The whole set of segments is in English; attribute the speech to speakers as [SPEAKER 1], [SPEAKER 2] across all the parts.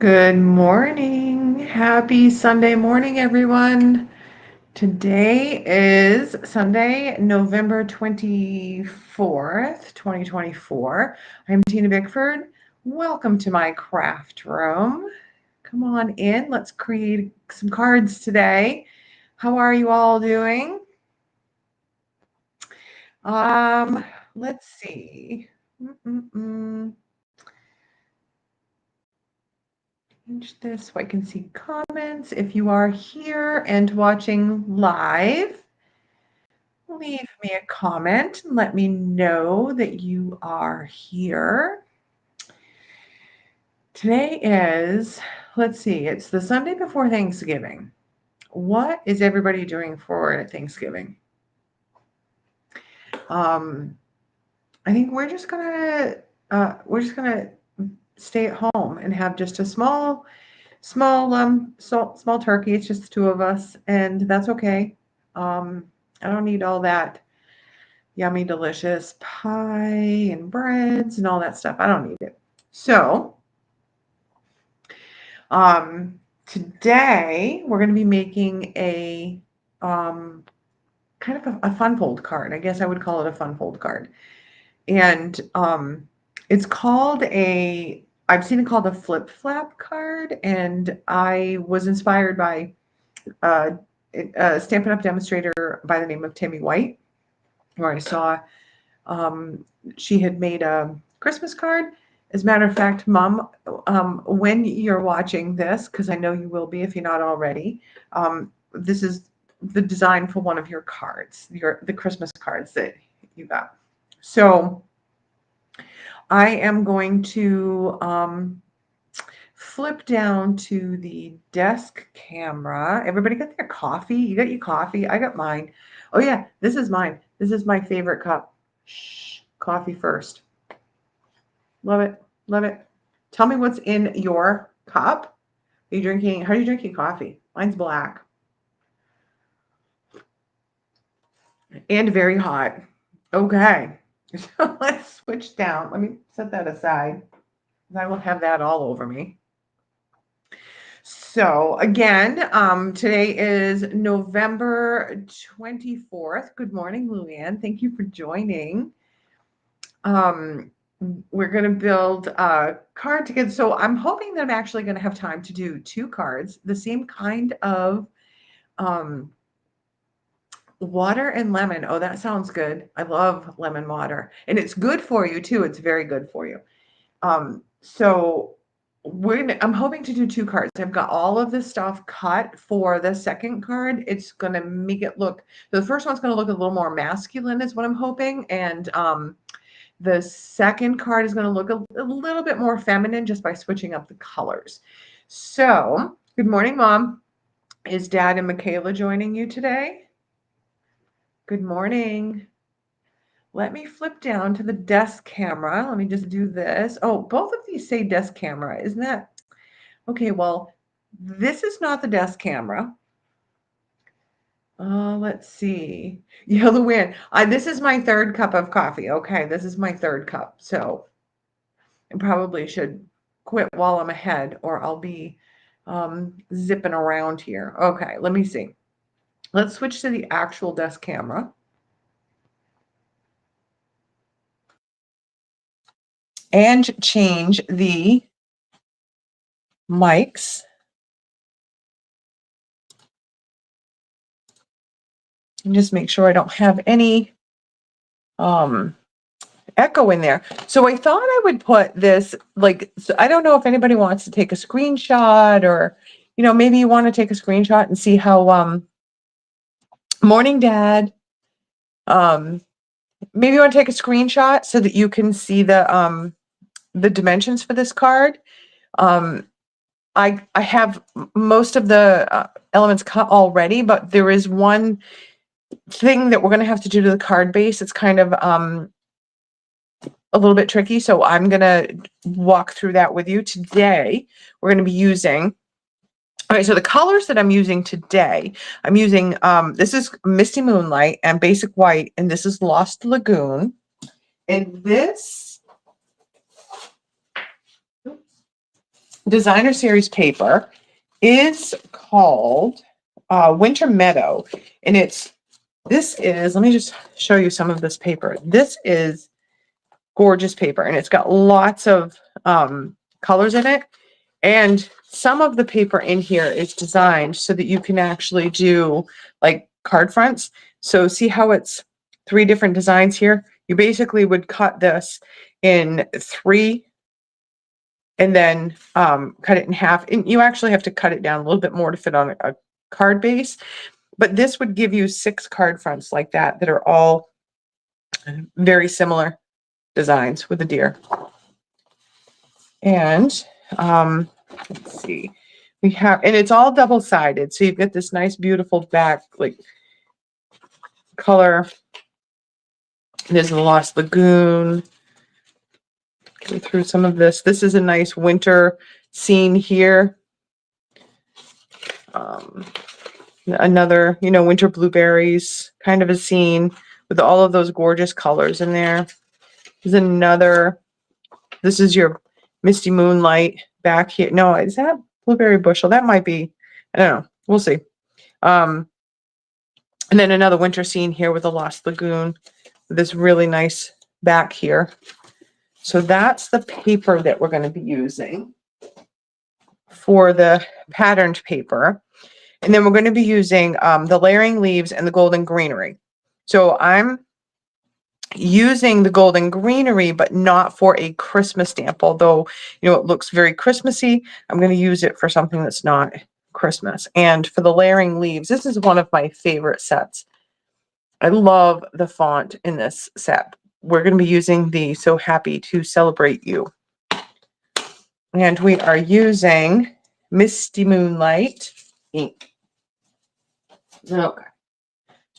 [SPEAKER 1] Good morning. Happy Sunday morning, everyone. Today is Sunday, November 24th, 2024. I'm Tina Bickford. Welcome to my craft room. Come on in. Let's create some cards today. How are you all doing? Let's see. Change this so I can see comments. If you are here and watching live, leave me a comment and let me know that you are here. Today is, let's see, it's the Sunday before Thanksgiving. What is everybody doing for Thanksgiving? I think we're just gonna stay at home and have just a small turkey. It's just the two of us, and that's okay. I don't need all that yummy, delicious pie and breads and all that stuff. I don't need it. So, today we're going to be making a kind of a fun fold card. I guess I would call it a fun fold card. And it's called I've seen it called a flip flap card, and I was inspired by a Stampin' Up! Demonstrator by the name of Tammy White, where I saw she had made a Christmas card. As a matter of fact, Mom, when you're watching this, because I know you will be if you're not already, this is the design for one of your cards, the Christmas cards that you got. So I am going to flip down to the desk camera. Everybody got their coffee? You got your coffee? I got mine. Oh yeah, this is mine. This is my favorite cup. Shh, coffee first. Love it. Love it. Tell me what's in your cup. How are you drinking coffee? Mine's black. And very hot. Okay. So let's switch down. Let me set that aside. I will have that all over me. So again, today is November 24th. Good morning, Luann. Thank you for joining. We're going to build a card together. So I'm hoping that I'm actually going to have time to do two cards, the same kind of water and lemon. Oh, that sounds good. I love lemon water. And it's good for you too. It's very good for you. So I'm hoping to do two cards. I've got all of this stuff cut for the second card. It's going to make it look, the first one's going to look a little more masculine is what I'm hoping. And the second card is going to look a little bit more feminine just by switching up the colors. So good morning, Mom. Is Dad and Michaela joining you today? Good morning. Let me flip down to the desk camera. Let me just do this. Oh, both of these say desk camera. Isn't that? Okay, well, this is not the desk camera. Let's see. Yeah, Luann, this is my third cup of coffee. Okay, this is my third cup. So I probably should quit while I'm ahead or I'll be zipping around here. Okay, let me see. Let's switch to the actual desk camera. And change the mics. And just make sure I don't have any echo in there. So I thought I would put this, like, so I don't know if anybody wants to take a screenshot or, you know, maybe you want to take a screenshot and see how, morning, Dad. Maybe you want to take a screenshot so that you can see the dimensions for this card. I have most of the elements cut already, but there is one thing that we're going to have to do to the card base. It's kind of a little bit tricky, so I'm going to walk through that with you today. We're going to be using, all right, so the colors that I'm using today, I'm using, this is Misty Moonlight and Basic White, and this is Lost Lagoon. And this designer series paper is called Winter Meadow, and this is, let me just show you some of this paper. This is gorgeous paper, and it's got lots of colors in it, and some of the paper in here is designed so that you can actually do like card fronts. So see how it's 3 different designs here? You basically would cut this in 3 and then cut it in half, and you actually have to cut it down a little bit more to fit on a card base, but this would give you 6 card fronts like that that are all very similar designs with a deer. And let's see, we have, and it's all double-sided, so you've got this nice beautiful back like color. There's the Lost Lagoon. Go through some of this. This is a nice winter scene here. Another, you know, winter blueberries kind of a scene with all of those gorgeous colors in there. There's another, this is your Misty Moonlight back here. No, is that blueberry bushel? That might be, I don't know. We'll see. And then another winter scene here with the Lost Lagoon. This really nice back here. So that's the paper that we're going to be using for the patterned paper. And then we're going to be using the layering leaves and the golden greenery. So I'm using the golden greenery, but not for a Christmas stamp, although, you know, it looks very Christmassy. I'm going to use it for something that's not Christmas. And for the layering leaves, this is one of my favorite sets. I love the font in this set. We're going to be using the So Happy to Celebrate You. And we are using Misty Moonlight ink. Okay.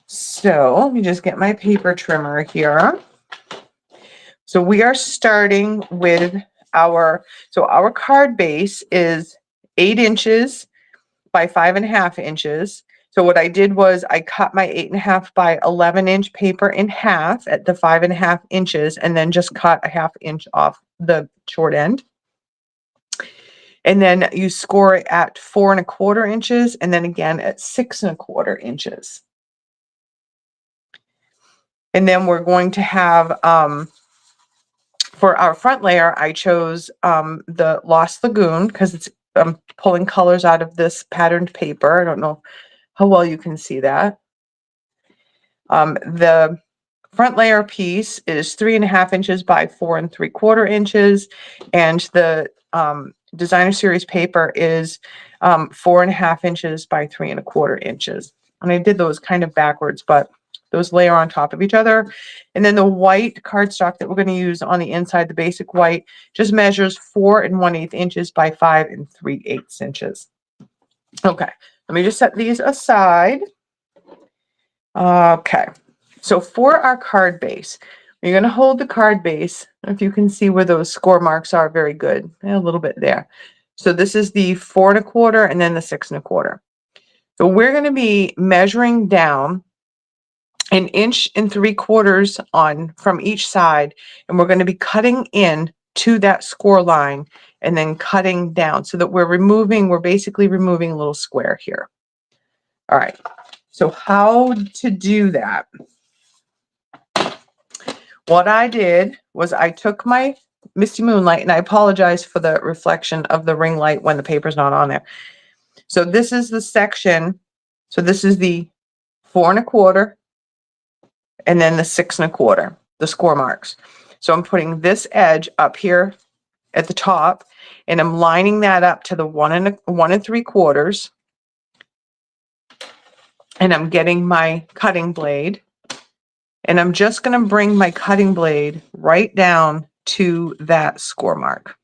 [SPEAKER 1] So let me just get my paper trimmer here. So we are starting with our card base is 8 inches by 5.5 inches. So what I did was I cut my 8.5 by 11 inch paper in half at the 5.5 inches, and then just cut a 1/2 inch off the short end. And then you score it at 4.25 inches, and then again at 6.25 inches. And then we're going to have, for our front layer, I chose the Lost Lagoon because it's pulling colors out of this patterned paper. I don't know how well you can see that. The front layer piece is 3.5 inches by 4.75 inches, and the designer series paper is 4.5 inches by 3.25 inches. And I did those kind of backwards, but those layer on top of each other. And then the white cardstock that we're going to use on the inside, the basic white, just measures 4 1/8 inches by 5 3/8 inches. Okay, let me just set these aside. Okay, so for our card base, you're going to hold the card base. If you can see where those score marks are, very good. A little bit there. So this is the 4.25 and then the 6.25. So we're going to be measuring down 1 3/4 inches on from each side, and we're going to be cutting in to that score line and then cutting down so that we're basically removing a little square here. All right, so how to do that? What I did was I took my Misty Moonlight, and I apologize for the reflection of the ring light when the paper's not on there. So this is the section. So this is the 4.25 and then the 6.25, the score marks. So I'm putting this edge up here at the top, and I'm lining that up to the 1 3/4, and I'm getting my cutting blade, and I'm just going to bring my cutting blade right down to that score mark.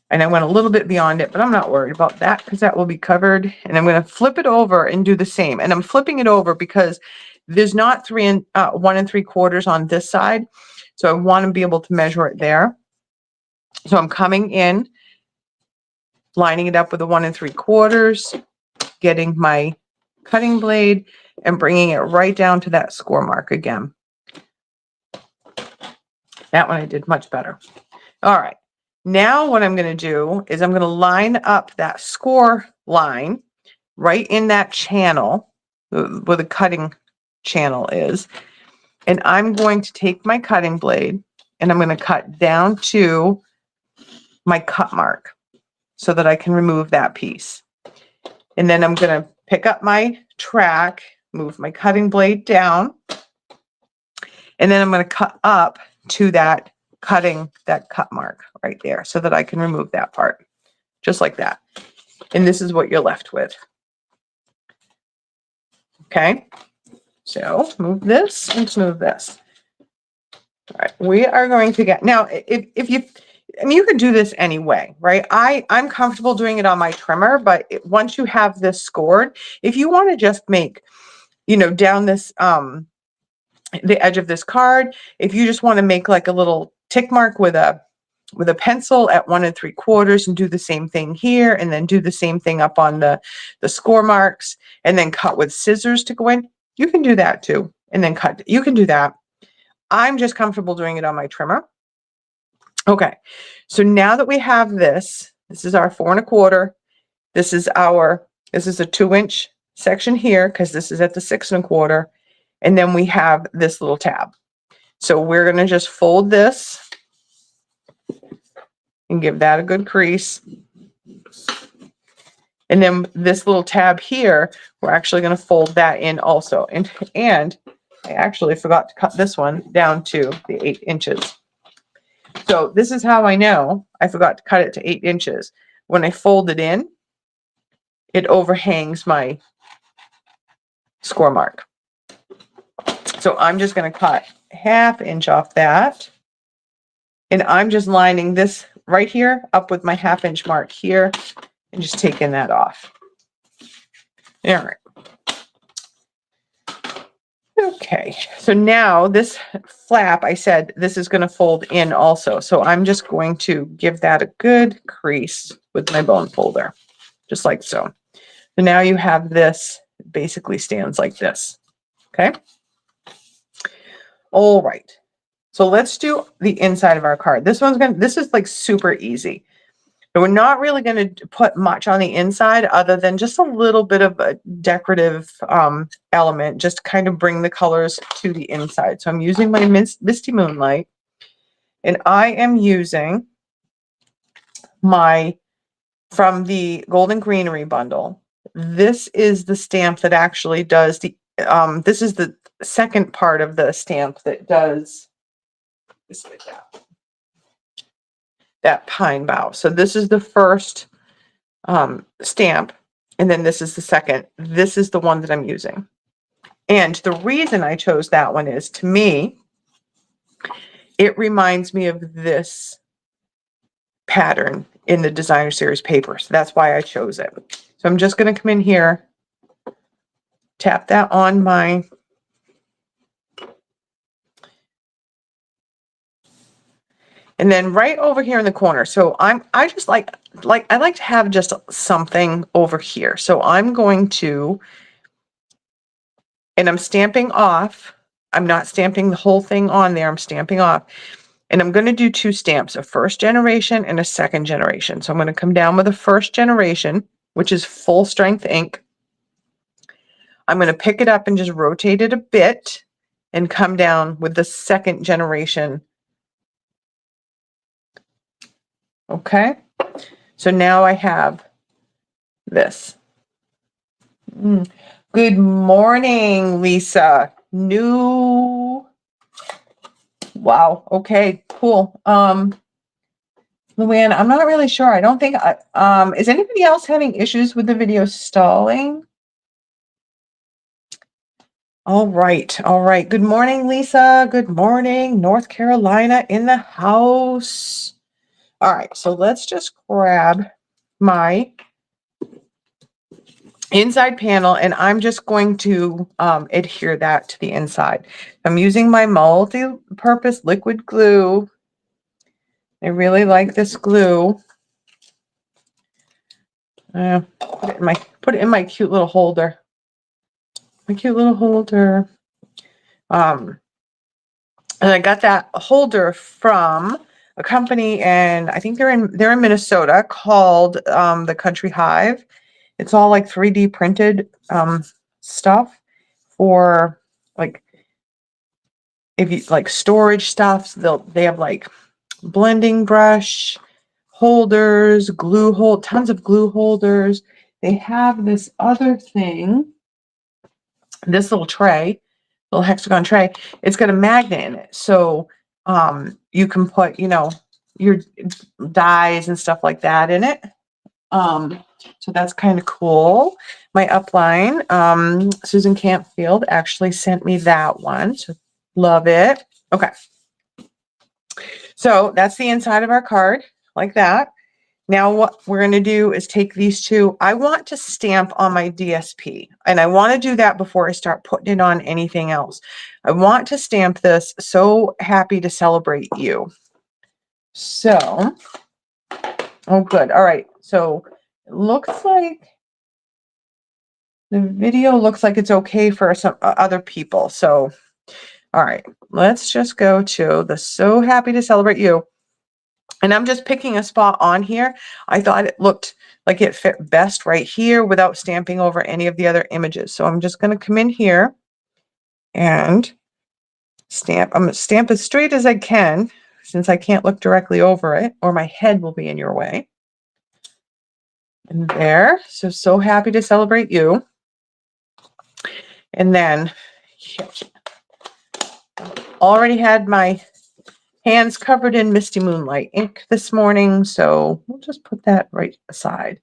[SPEAKER 1] And I went a little bit beyond it, but I'm not worried about that because that will be covered. And I'm going to flip it over and do the same. And I'm flipping it over because there's not 1 3/4 on this side. So I want to be able to measure it there. So I'm coming in, lining it up with a 1 3/4, getting my cutting blade and bringing it right down to that score mark again. That one I did much better. All right. Now what I'm going to do is I'm going to line up that score line right in that channel where the cutting channel is. And I'm going to take my cutting blade and I'm going to cut down to my cut mark so that I can remove that piece. And then I'm going to pick up my track, move my cutting blade down, and then I'm going to cut up to that cut mark right there so that I can remove that part, just like that. And this is what you're left with. Okay, so move this and move this. All right, we are going to get, now if you, I mean, you could do this anyway, right? I'm comfortable doing it on my trimmer, but once you have this scored, if you want to just make, you know, down this, the edge of this card, if you just want to make like a little tick mark with a pencil at 1 3/4 and do the same thing here, and then do the same thing up on the score marks, and then cut with scissors to go in, you can do that too. And then cut, you can do that. I'm just comfortable doing it on my trimmer. Okay, so now that we have this, this is our 4 1/4. This is a 2-inch section here because this is at the 6 1/4. And then we have this little tab. So we're going to just fold this and give that a good crease. And then this little tab here, we're actually going to fold that in also. And I actually forgot to cut this one down to the 8 inches. So this is how I know I forgot to cut it to 8 inches. When I fold it in, it overhangs my score mark. So I'm just going to cut 1/2 inch off that. And I'm just lining this right here up with my 1/2 inch mark here and just taking that off. All right. Okay, so now this flap, I said this is going to fold in also. So I'm just going to give that a good crease with my bone folder, just like so. So now you have this, basically stands like this. Okay. All right. So let's do the inside of our card. This is like super easy. So we're not really going to put much on the inside other than just a little bit of a decorative element, just to kind of bring the colors to the inside. So I'm using my Misty Moonlight, and I am using from the Golden Greenery bundle. This is the stamp that actually does the, this is the second part of the stamp that does this like that pine bough. So this is the first stamp, and then this is the second. This is the one that I'm using. And the reason I chose that one is, to me, it reminds me of this pattern in the designer series paper. So that's why I chose it. So I'm just going to come in here, tap that on my and then right over here in the corner. So I just I like to have just something over here. So I'm going to, and I'm stamping off. I'm not stamping the whole thing on there. I'm stamping off. And I'm going to do 2 stamps, a first generation and a second generation. So I'm going to come down with a first generation, which is full strength ink. I'm going to pick it up and just rotate it a bit and come down with the second generation. Okay, so now I have this. Good morning, Lisa. Wow, okay, cool. Luann, I'm not really sure. I don't think is anybody else having issues with the video stalling? All right, all right. Good morning, Lisa. Good morning, North Carolina in the house. All right, so let's just grab my inside panel, and I'm just going to adhere that to the inside. I'm using my multi-purpose liquid glue. I really like this glue. Put it in my cute little holder. My cute little holder. And I got that holder from a company, and I think they're in Minnesota, called the Country Hive. It's all like 3D printed stuff for like, if you like storage stuff. They have like blending brush holders, tons of glue holders. They have this other thing, this little tray, little hexagon tray. It's got a magnet in it, so you can put, you know, your dyes and stuff like that in it. So that's kind of cool. My upline, Susan Campfield, actually sent me that one. So love it. Okay. So that's the inside of our card, like that. Now what we're going to do is take these two. I want to stamp on my DSP, and I want to do that before I start putting it on anything else. I want to stamp this So Happy to Celebrate You. So, oh good. All right. So it looks like the video looks like it's okay for some other people. So, all right, let's just go to the So Happy to Celebrate You. And I'm just picking a spot on here. I thought it looked like it fit best right here without stamping over any of the other images. So I'm just going to come in here and stamp. I'm going to stamp as straight as I can, since I can't look directly over it or my head will be in your way. And there. So happy to celebrate you. And then already had my hands covered in Misty Moonlight ink this morning, so we'll just put that right aside.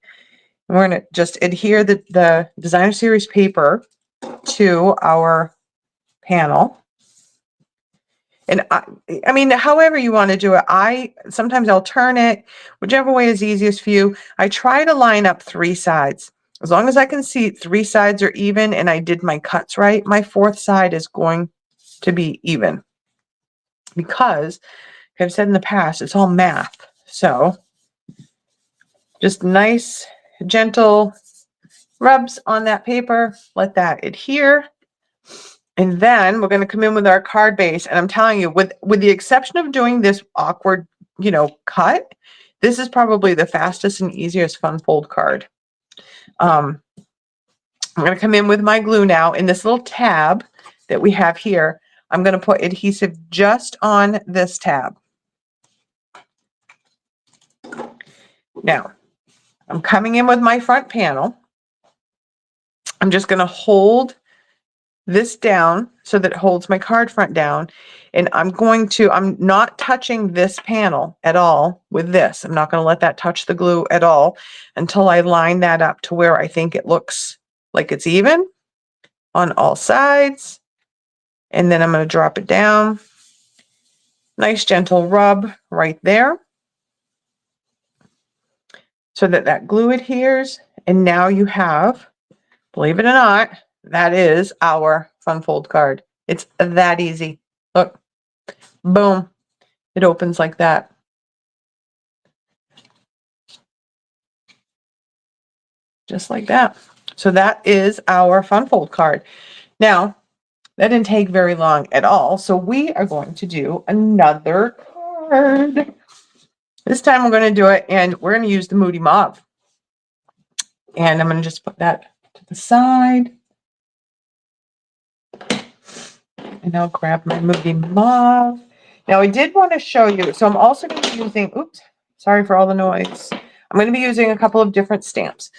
[SPEAKER 1] And we're going to just adhere the designer series paper to our panel. And I mean, however you want to do it, sometimes I'll turn it, whichever way is easiest for you. I try to line up 3 sides. As long as I can see 3 sides are even and I did my cuts right, my 4th side is going to be even. Because I've said in the past, it's all math. So just nice, gentle rubs on that paper. Let that adhere. And then we're going to come in with our card base. And I'm telling you, with the exception of doing this awkward, you know, cut, this is probably the fastest and easiest fun fold card. I'm going to come in with my glue now in this little tab that we have here. I'm going to put adhesive just on this tab. Now, I'm coming in with my front panel. I'm just going to hold this down so that it holds my card front down. And I'm not touching this panel at all with this. I'm not going to let that touch the glue at all until I line that up to where I think it looks like it's even on all sides. And then I'm going to drop it down. Nice gentle rub right there, so that that glue adheres. And now you have, believe it or not, that is our fun fold card. It's that easy. Look, boom, it opens like that. Just like that. So that is our fun fold card. Now, that didn't take very long at all. So we are going to do another card. This time we're going to do it, and we're going to use the Moody Mauve. And I'm going to just put that to the side. And I'll grab my Moody Mauve. Now I did want to show you, so I'm also going to be using, oops, sorry for all the noise. I'm going to be using a couple of different stamps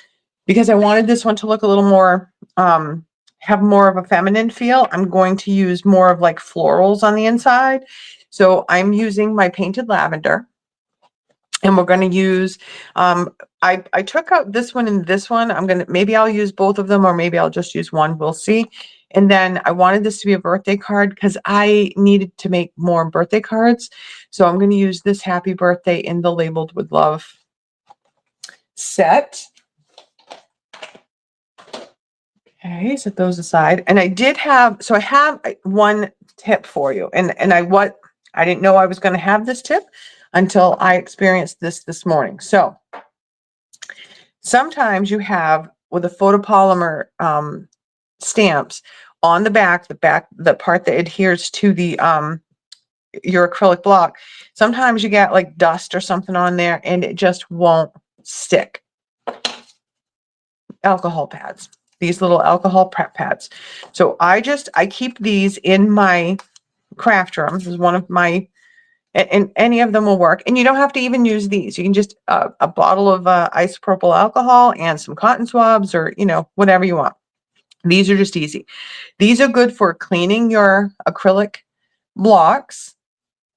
[SPEAKER 1] because I wanted this one to look a little more, have more of a feminine feel. I'm going to use more of like florals on the inside. So I'm using my Painted Lavender. And we're going to use, I took out this one and this one. Maybe I'll use both of them, or maybe I'll just use one. We'll see. And then I wanted this to be a birthday card because I needed to make more birthday cards. So I'm going to use this Happy Birthday in the Labeled with Love set. Okay, set those aside. And I have one tip for you. And I didn't know I was going to have this tip until I experienced this morning. So sometimes you have, with a photopolymer stamps, on the back, the part that adheres to the your acrylic block, sometimes you get like dust or something on there and it just won't stick. Alcohol pads, these little alcohol prep pads. So I keep these in my craft room. This is one of my, and any of them will work. And you don't have to even use these. You can just, a bottle of isopropyl alcohol and some cotton swabs, or, you know, whatever you want. These are just easy. These are good for cleaning your acrylic blocks.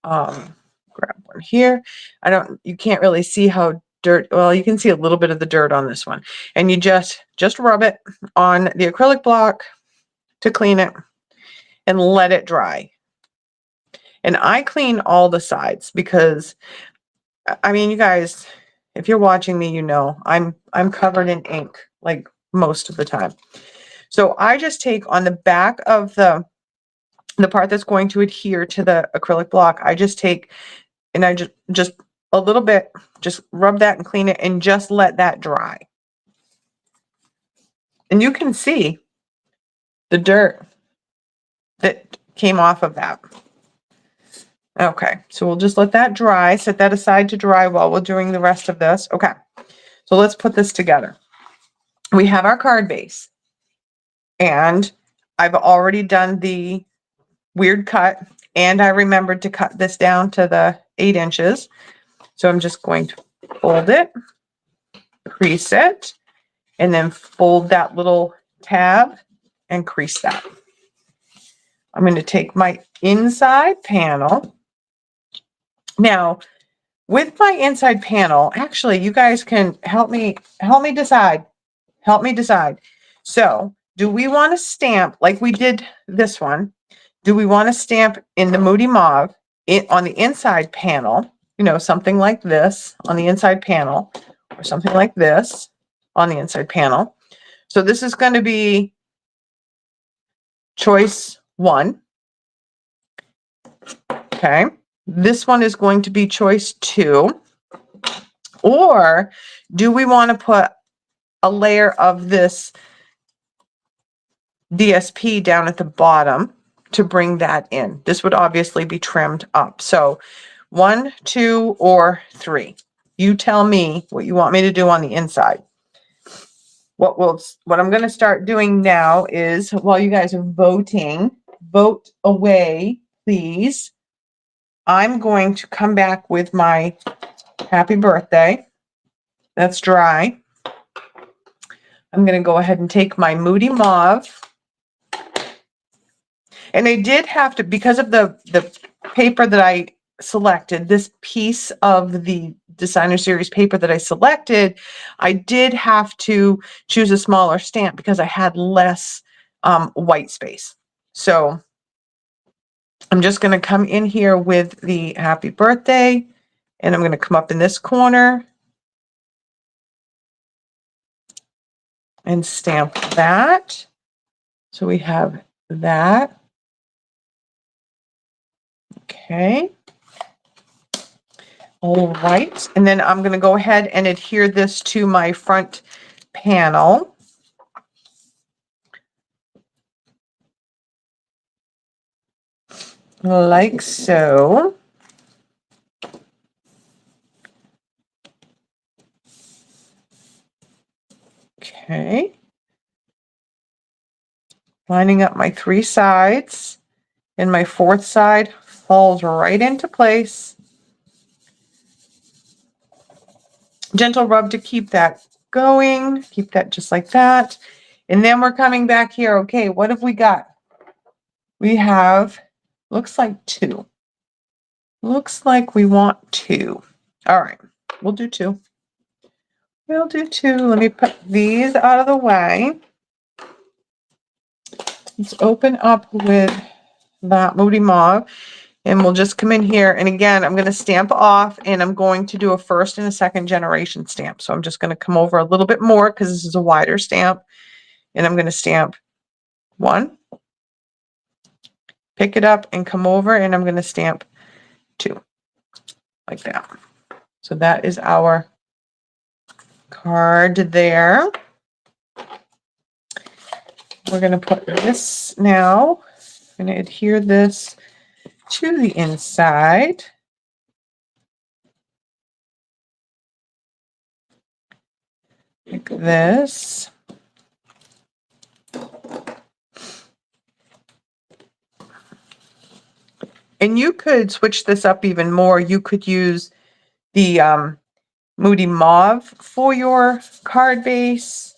[SPEAKER 1] Grab one here. You can't really see how dirt, well, you can see a little bit of the dirt on this one. And you just rub it on the acrylic block to clean it and let it dry. And I clean all the sides because, I mean, you guys, if you're watching me, you know, I'm covered in ink like most of the time. So I just take on the back of the part that's going to adhere to the acrylic block. I just take, and I just a little bit, just rub that and clean it and just let that dry. And you can see the dirt that came off of that. Okay, so we'll just let that dry, set that aside to dry while we're doing the rest of this. Okay, so let's put this together. We have our card base, and I've already done the weird cut, and I remembered to cut this down to the 8 inches. So I'm just going to fold it, crease it, and then fold that little tab and crease that. I'm going to take my inside panel. Now, with my inside panel, actually, you guys can help me decide. Help me decide. So, do we want to stamp like we did this one? Do we want to stamp in the Moody Mauve on the inside panel? You know, something like this on the inside panel, or something like this on the inside panel. So this is going to be choice 1. Okay. This one is going to be choice 2. Or do we want to put a layer of this DSP down at the bottom to bring that in? This would obviously be trimmed up. So 1, 2, or 3. You tell me what you want me to do on the inside. What I'm going to start doing now is, while you guys are voting, vote away, please. I'm going to come back with my happy birthday. That's dry. I'm going to go ahead and take my Moody Mauve. And I did have to, because of the paper that I selected, this piece of the Designer Series paper that I selected, I did have to choose a smaller stamp because I had less white space. So I'm just going to come in here with the happy birthday, and I'm going to come up in this corner and stamp that. So we have that. Okay. All right. And then I'm going to go ahead and adhere this to my front panel. Like so. Okay. Lining up my 3 sides, and my 4th side falls right into place. Gentle rub to keep that going. Keep that just like that. And then we're coming back here. Okay, what have we got? We have, looks like 2. Looks like we want 2. All right, we'll do 2. We'll do 2. Let me put these out of the way. Let's open up with that Moody Mauve, and we'll just come in here. And again, I'm going to stamp off, and I'm going to do a 1st and a 2nd generation stamp. So I'm just going to come over a little bit more because this is a wider stamp, and I'm going to stamp 1, pick it up and come over, and I'm going to stamp 2 like that. So that is our card there. We're going to put this now. I'm going to adhere this to the inside. Like this. And you could switch this up even more. You could use the Moody Mauve for your card base.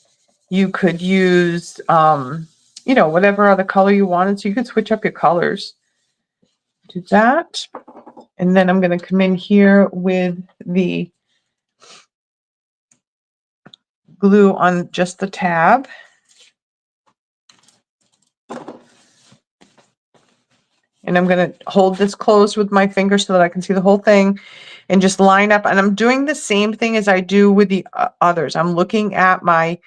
[SPEAKER 1] You could use, you know, whatever other color you wanted. So you could switch up your colors. Do that. And then I'm going to come in here with the glue on just the tab. And I'm going to hold this closed with my finger so that I can see the whole thing and just line up. And I'm doing the same thing as I do with the others. I'm looking at my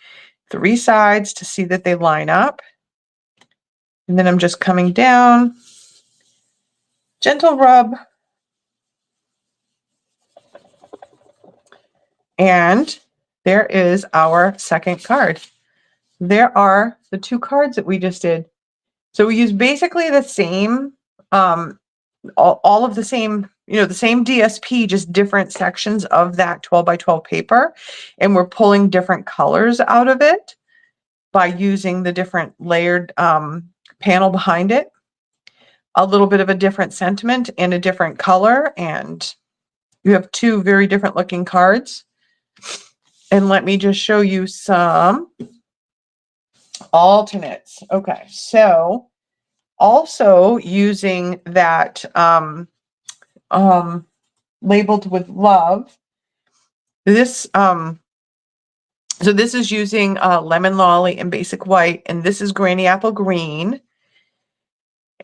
[SPEAKER 1] 3 sides to see that they line up. And then I'm just coming down, gentle rub. And there is our second card. There are the 2 cards that we just did. So we use basically the same, all of the same, you know, the same DSP, just different sections of that 12 by 12 paper. And we're pulling different colors out of it by using the different layered panel behind it. A little bit of a different sentiment and a different color. And you have 2 very different looking cards. And let me just show you some alternates. Okay, so also using that labeled with love, this so this is using lemon lolly and basic white, and this is granny apple green,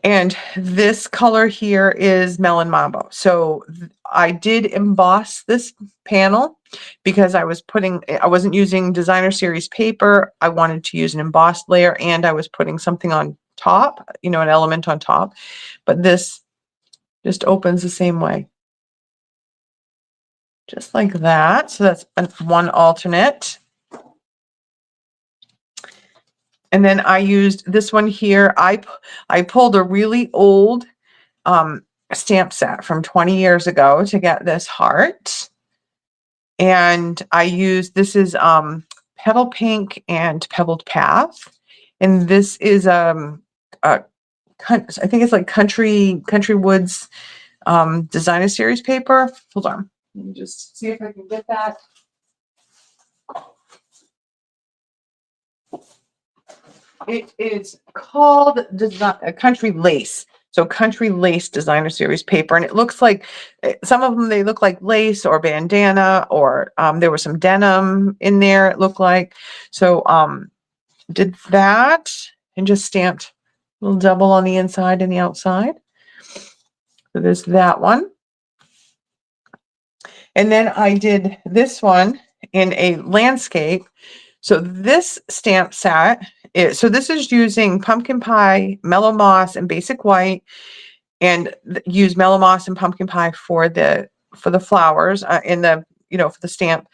[SPEAKER 1] and this color here is melon mambo. So I did emboss this panel because I wasn't using designer series paper. I wanted to use an embossed layer, and I was putting something on top, you know, an element on top, but this just opens the same way. Just like that. So that's one alternate. And then I used this one here. I pulled a really old stamp set from 20 years ago to get this heart. And I used, this is Petal Pink and Pebbled Path. And this is I think it's like Country Woods designer series paper. Hold on. Let me just see if I can get that. It is called Country Lace. So Country Lace designer series paper. And it looks like, some of them, they look like lace or bandana, or there was some denim in there, it looked like. So did that and just stamped a little double on the inside and the outside. So there's that one. And then I did this one in a landscape. So this stamp set so this is using pumpkin pie, mellow moss, and basic white, and use mellow moss and pumpkin pie for the flowers in the, you know, for the stamp.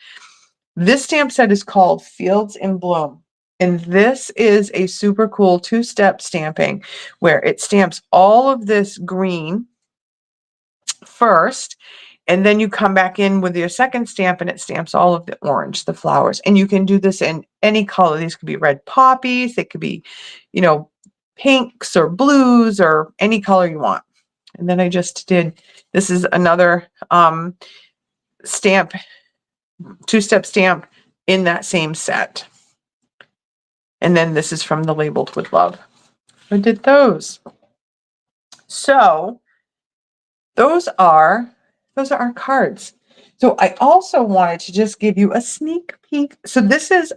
[SPEAKER 1] This stamp set is called Fields in Bloom, and this is a super cool 2-step stamping where it stamps all of this green first, and then you come back in with your second stamp and it stamps all of the orange, the flowers. And you can do this in any color. These could be red poppies. They could be, you know, pinks or blues or any color you want. And then I just did, this is another stamp, 2-step stamp in that same set. And then this is from the Labeled with Love. I did those. So those are our cards. So I also wanted to just give you a sneak peek. So this is,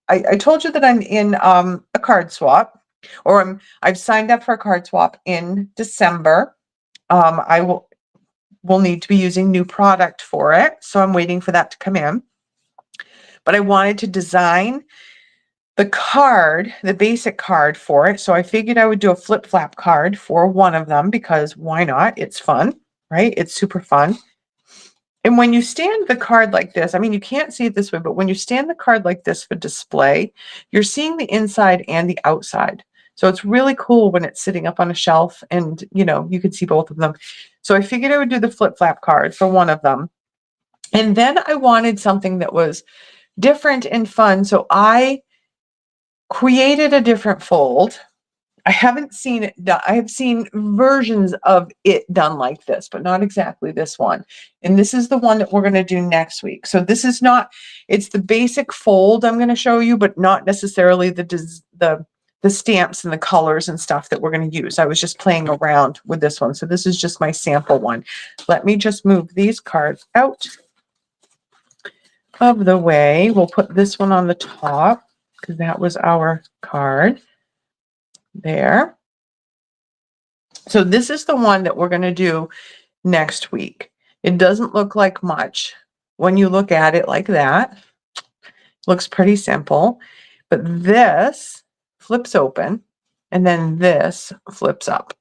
[SPEAKER 1] I told you that I'm in a card swap, or I've signed up for a card swap in December. I will need to be using new product for it. So I'm waiting for that to come in. But I wanted to design the card, the basic card for it. So I figured I would do a flip flap card for one of them, because why not? It's fun, right? It's super fun. And when you stand the card like this, I mean, you can't see it this way, but when you stand the card like this for display, you're seeing the inside and the outside. So it's really cool when it's sitting up on a shelf and, you know, you could see both of them. So I figured I would do the flip flap card for one of them. And then I wanted something that was different and fun. So I created a different fold. I haven't seen it done. I have seen versions of it done like this, but not exactly this one. And this is the one that we're going to do next week. So this is not, it's the basic fold I'm going to show you, but not necessarily the stamps and the colors and stuff that we're going to use. I was just playing around with this one. So this is just my sample one. Let me just move these cards out of the way. We'll put this one on the top because that was our card. There. So this is the one that we're going to do next week. It doesn't look like much when you look at it like that. Looks pretty simple, but this flips open and then this flips up.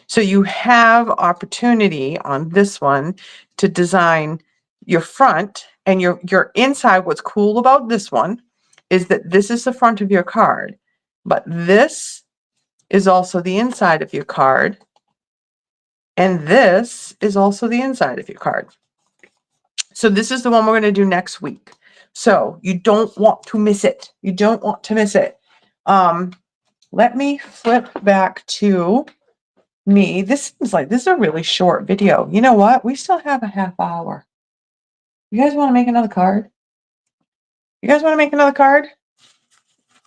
[SPEAKER 1] So you have opportunity on this one to design your front and your inside. What's cool about this one is that this is the front of your card. But this is also the inside of your card. And this is also the inside of your card. So this is the one we're going to do next week. So you don't want to miss it. You don't want to miss it. Let me flip back to me. This seems like this is a really short video. You know what? We still have a half hour. You guys want to make another card? You guys want to make another card?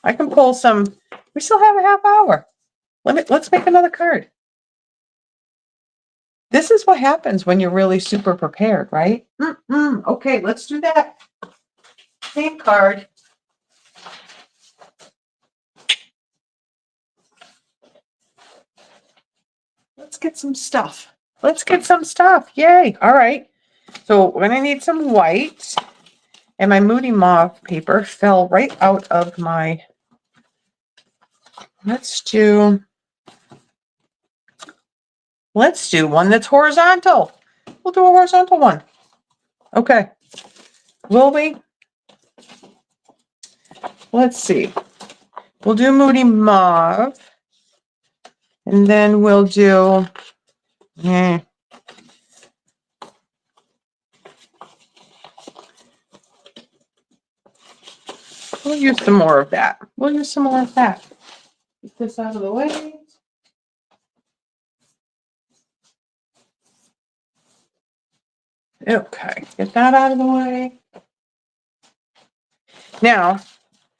[SPEAKER 1] I can pull some. We still have a half hour. Let's make another card. This is what happens when you're really super prepared, right? Okay, let's do that. Same card. Let's get some stuff. Let's get some stuff. Yay. All right. So we're going to need some white. And my Moody Mauve paper fell right out of my... Let's do one that's horizontal. We'll do a horizontal one. Okay. Will we? Let's see. We'll do Moody Mauve. And then we'll do... We'll use some more of that. We'll use some more of that. Get this out of the way. Okay, get that out of the way. Now,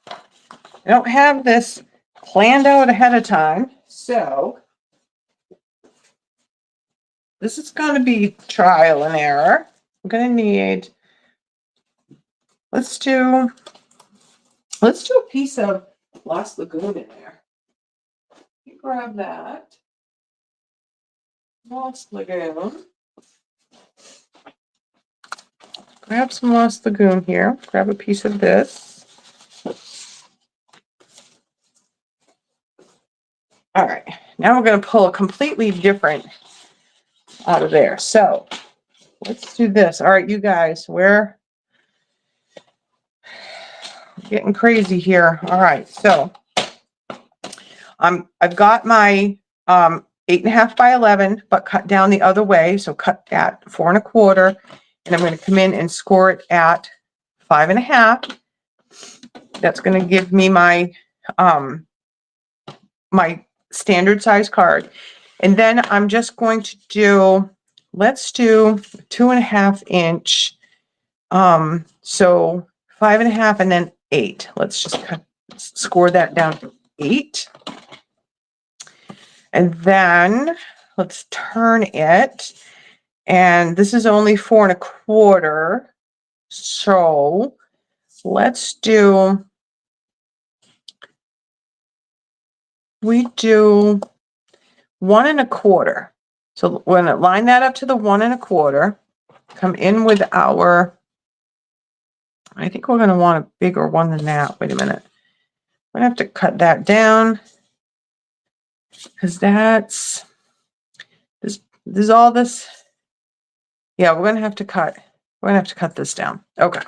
[SPEAKER 1] I don't have this planned out ahead of time, so this is going to be trial and error. I'm going to need, let's do a piece of Lost Lagoon in there. You grab that. Lost Lagoon. Grab some Lost Lagoon here. Grab a piece of this. All right. Now we're going to pull a completely different out of there. So let's do this. All right, you guys, we're getting crazy here. All right. So I've got my 8.5 by 11, but cut down the other way. So cut at 4 1/4. And I'm going to come in and score it at 5 1/2. That's going to give me my my standard size card. And then I'm just going to do, let's do 2.5 inch. So 5 1/2 and then 8. Let's just score that down to 8. And then let's turn it. And this is only 4 1/4. So let's do, we do 1 1/4. So we're going to line that up to the 1 1/4. Come in with our, I think we're going to want a bigger one than that. Wait a minute. We're going to have to cut that down because that's, this all this. Yeah, we're going to have to cut. We're going to have to cut this down. Okay.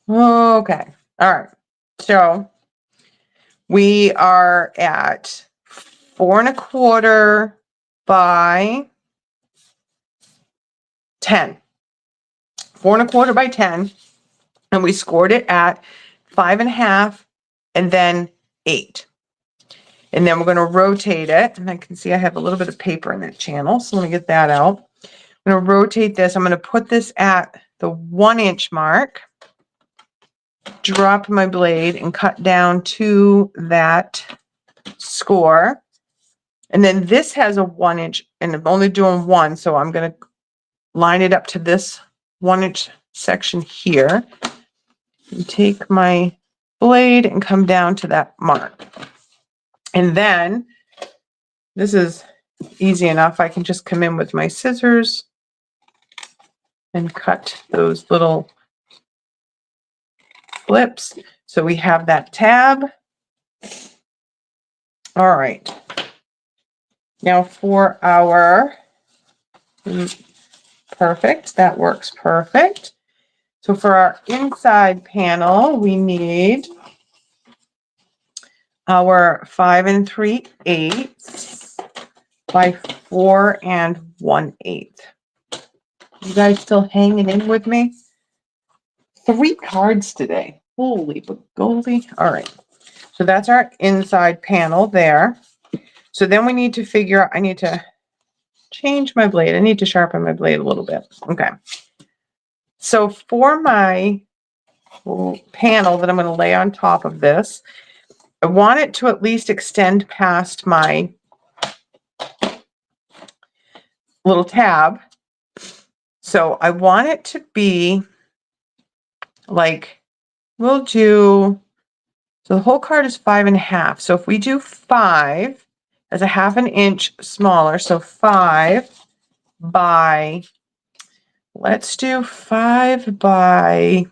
[SPEAKER 1] Okay. All right. So we are at 4 1/4 by 10. 4 1/4 by 10. And we scored it at 5 1/2 and then 8. And then we're going to rotate it. And I can see I have a little bit of paper in that channel. So let me get that out. I'm going to rotate this. I'm going to put this at the 1-inch mark. Drop my blade and cut down to that score. And then this has a 1-inch, and I'm only doing one, so I'm going to line it up to this 1-inch section here. And take my blade and come down to that mark. And then this is easy enough. I can just come in with my scissors and cut those little flips. So we have that tab. All right. Now for our, perfect, that works perfect. So for our inside panel, we need our 5 3/8 by 4 1/8. You guys still hanging in with me? 3 cards today. Holy but Goldie. All right. So that's our inside panel there. So then we need to figure out, I need to change my blade. I need to sharpen my blade a little bit. Okay. So for my panel that I'm going to lay on top of this, I want it to at least extend past my little tab. So I want it to be like, we'll do, so the whole card is 5 1/2. So if we do 5 as a 1/2 inch smaller, so 5 by, let's do 5 by,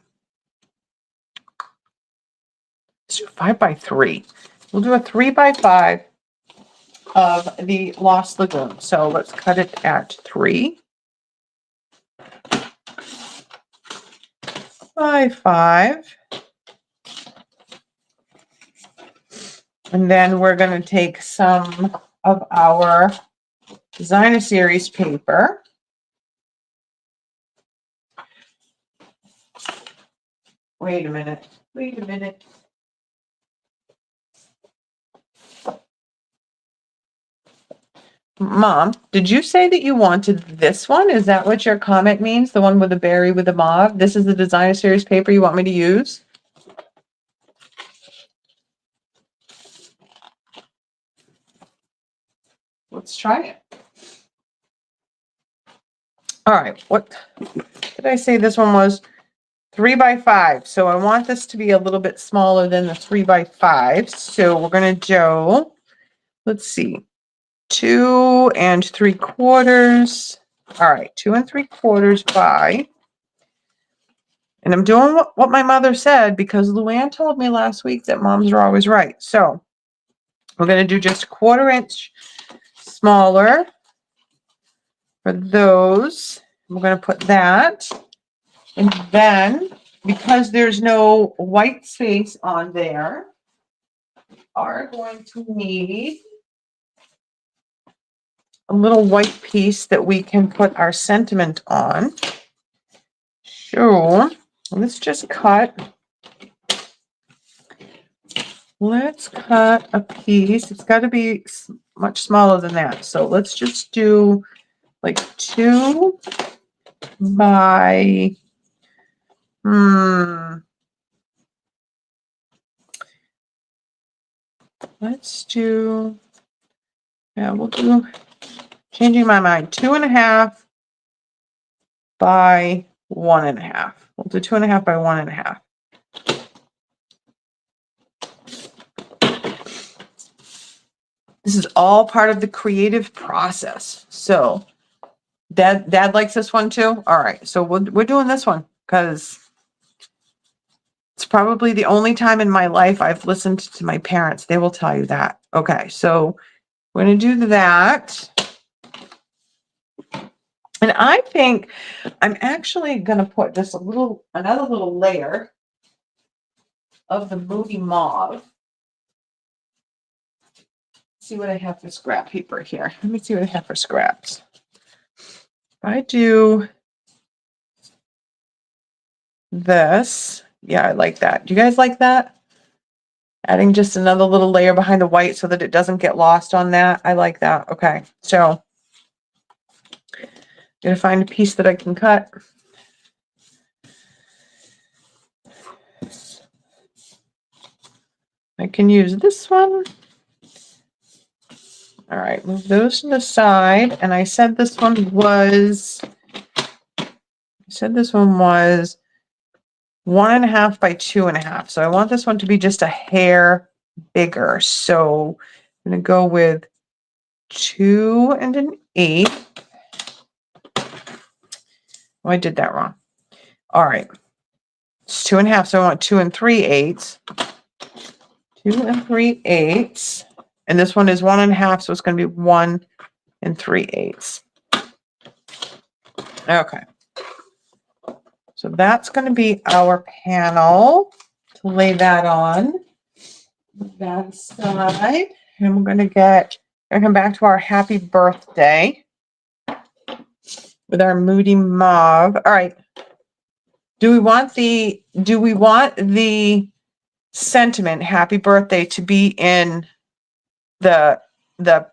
[SPEAKER 1] let's do 5 by 3. We'll do a 3 by 5 of the Lost Lagoon. So let's cut it at 3 by 5. And then we're going to take some of our Designer Series paper. Wait a minute. Wait a minute. Mom, did you say that you wanted this one? Is that what your comment means? The one with the berry with the mauve? This is the Designer Series paper you want me to use? Let's try it. All right. What did I say this one was? 3 by 5. So I want this to be a little bit smaller than the 3 by 5. So we're going to do, let's see, 2 3/4. All right, 2 3/4 by, and I'm doing what my mother said because Luann told me last week that moms are always right. So we're going to do just 1/4 inch smaller for those. We're going to put that. And then, because there's no white space on there, are going to need a little white piece that we can put our sentiment on. So let's just cut. Let's cut a piece. It's got to be much smaller than that. So let's just do like 2 by, let's do, yeah, we'll do, changing my mind, 2 1/2 by 1 1/2. We'll do 2 1/2 by 1 1/2. This is all part of the creative process. So Dad likes this one too. All right. So we're doing this one because it's probably the only time in my life I've listened to my parents. They will tell you that. Okay. So we're going to do that. And I think I'm actually going to put just another little layer of the Moody Mauve. See what I have for scrap paper here. Let me see what I have for scraps. If I do this, yeah, I like that. Do you guys like that? Adding just another little layer behind the white so that it doesn't get lost on that. I like that. Okay, so I'm gonna find a piece that I can cut. I can use this one. All right, move those to the side. And I said this one was 1.5 by 2.5. So I want this one to be just a hair bigger. So I'm gonna go with 2 1/8. Oh, I did that wrong. All right, it's 2.5. So I want 2 3/8. 2 3/8. And this one is 1.5. So it's going to be 1 3/8. Okay. So that's going to be our panel to lay that on that side. And we're going to come back to our happy birthday with our Moody Mauve. All right. Do we want the sentiment happy birthday to be in the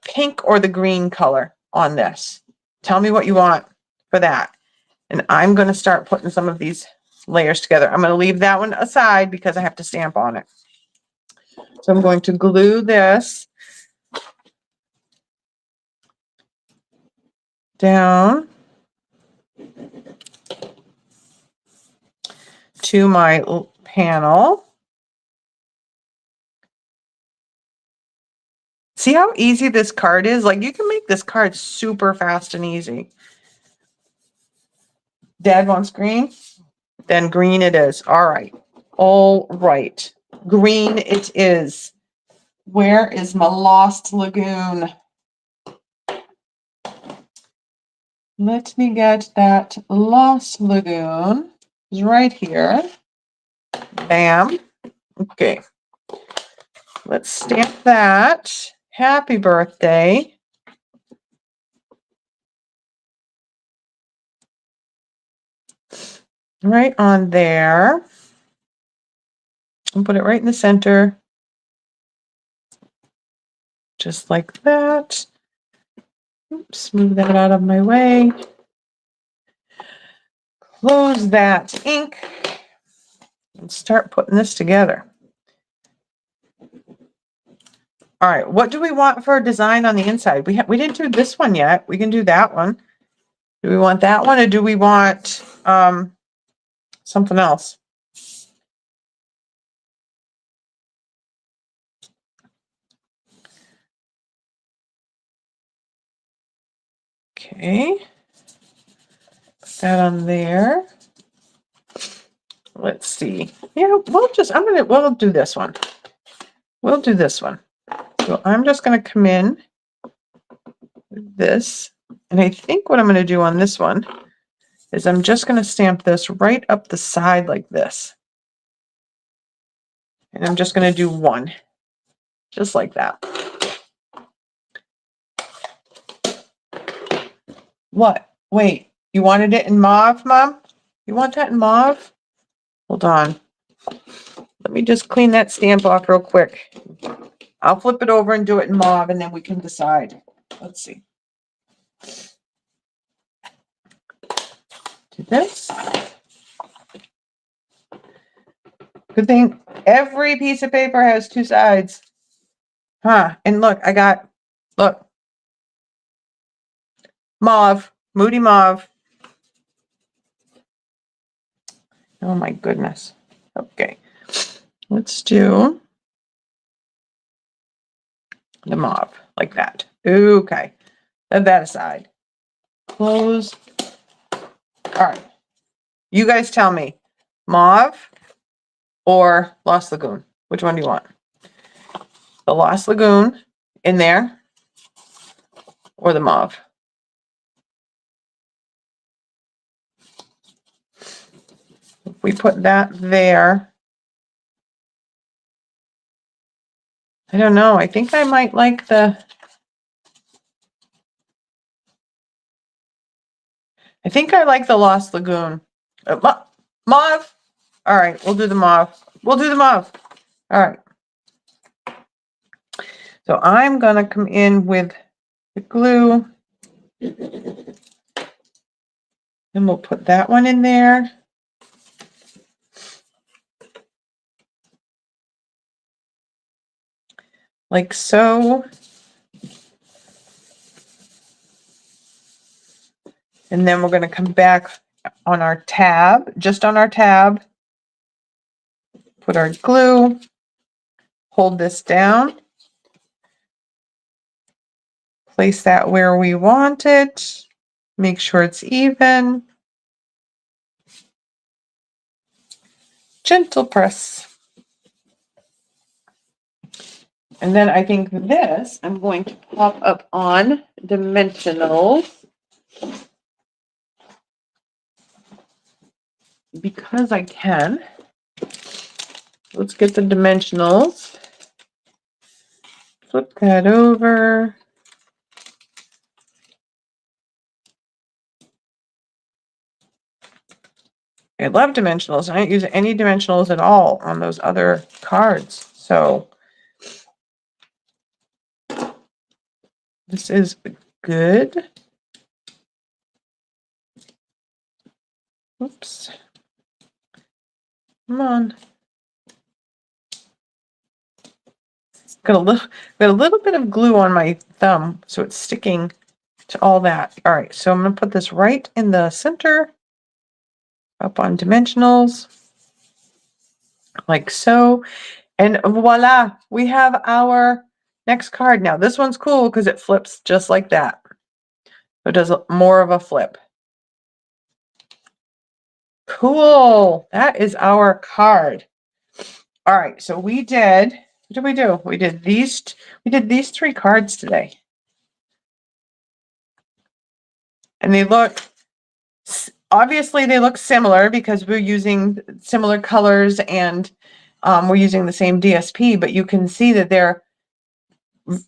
[SPEAKER 1] pink or the green color on this? Tell me what you want for that. And I'm going to start putting some of these layers together. I'm going to leave that one aside because I have to stamp on it. So I'm going to glue this down to my panel. See how easy this card is? Like, you can make this card super fast and easy. Dad wants green? Then green it is. All right. All right. Green it is. Where is my lost lagoon? Let me get that lost lagoon. It's right here. Bam. Okay. Let's stamp that. Happy birthday. Right on there. And put it right in the center. Just like that. Oops, move that out of my way. Close that ink and start putting this together. All right, what do we want for a design on the inside? We didn't do this one yet. We can do that one. Do we want that one or do we want something else? Okay. Put that on there. Let's see. Yeah, we'll do this one. We'll do this one. So I'm just going to come in with this. And I think what I'm going to do on this one is I'm just going to stamp this right up the side like this. And I'm just going to do one, just like that. What? Wait, you wanted it in mauve, Mom? You want that in mauve? Hold on. Let me just clean that stamp off real quick. I'll flip it over and do it in mauve and then we can decide. Let's see. Do this. Good thing every piece of paper has two sides. Huh, and look, look. Mauve, Moody Mauve. Oh my goodness. Okay, let's do the mauve like that. Okay, set that aside. Close. All right, you guys tell me, mauve or Lost Lagoon? Which one do you want? The Lost Lagoon in there or the mauve? If we put that there, I don't know. I think I might like the, I think I like the Lost Lagoon. Mauve. All right, we'll do the mauve. We'll do the mauve. All right. So I'm going to come in with the glue. And we'll put that one in there. Like so. And then we're going to come back on our tab, just on our tab, put our glue, hold this down, place that where we want it, make sure it's even, gentle press. And then I think this, I'm going to pop up on dimensionals because I can. Let's get the dimensionals. Flip that over. I love dimensionals. I don't use any dimensionals at all on those other cards. So this is good. Oops. Come on. Got a little bit of glue on my thumb, so it's sticking to all that. All right, so I'm going to put this right in the center, up on dimensionals, like so. And voila, we have our next card. Now, this one's cool because it flips just like that. So it does more of a flip. Cool. That is our card. All right, so we did, what did we do? We did these 3 cards today. And they look, obviously they look similar because we're using similar colors and we're using the same DSP, but you can see that they're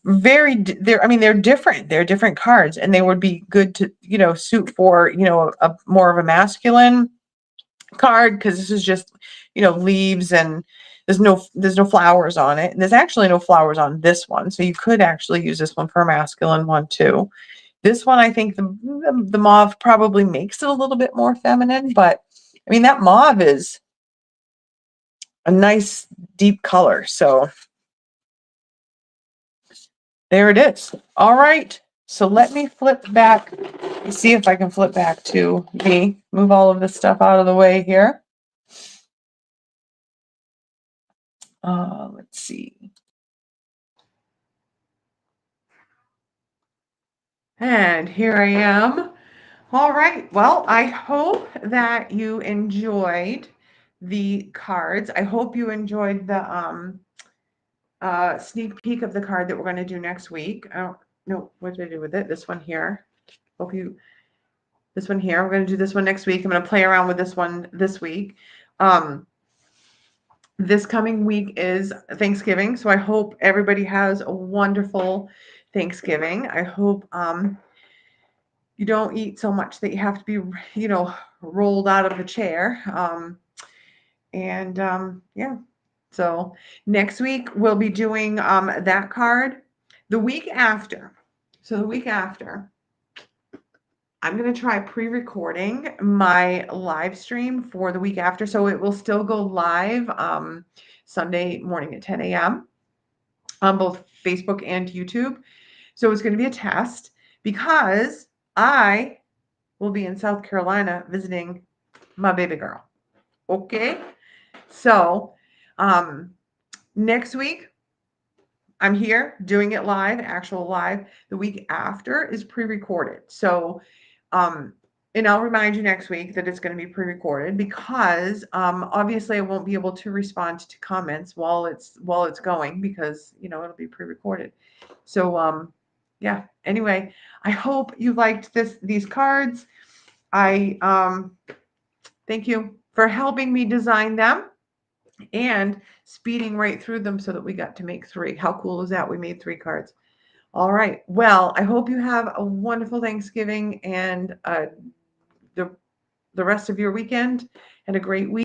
[SPEAKER 1] they're different. They're different cards, and they would be good to, suit for, a more of a masculine card, because this is just, leaves, and there's no flowers on it. And there's actually no flowers on this one, so you could actually use this one for a masculine one too. This one, I think the mauve probably makes it a little bit more feminine, but I mean, that mauve is a nice deep color. So there it is. All right. So let me flip back. See if I can flip back to me. Move all of this stuff out of the way here. Let's see. And here I am. All right. Well, I hope that you enjoyed the cards. I hope you enjoyed the sneak peek of the card that we're going to do next week. I don't know what did I do with it. This one here. This one here. We're going to do this one next week. I'm going to play around with this one this week. This coming week is Thanksgiving, so I hope everybody has a wonderful Thanksgiving. I hope you don't eat so much that you have to be, rolled out of the chair. Yeah. So next week we'll be doing that card. The week after. So the week after, I'm going to try pre-recording my live stream for the week after. So it will still go live Sunday morning at 10 a.m. on both Facebook and YouTube. So it's going to be a test because I will be in South Carolina visiting my baby girl. Okay. So next week, I'm here doing it live, actual live. The week after is pre-recorded. So, and I'll remind you next week that it's going to be pre-recorded because obviously I won't be able to respond to comments while it's going because it'll be pre-recorded. So yeah. Anyway, I hope you liked these cards. I thank you for helping me design them. and speeding right through them so that we got to make 3. How cool is that? We made 3 cards. All right. Well, I hope you have a wonderful Thanksgiving and the rest of your weekend and a great week.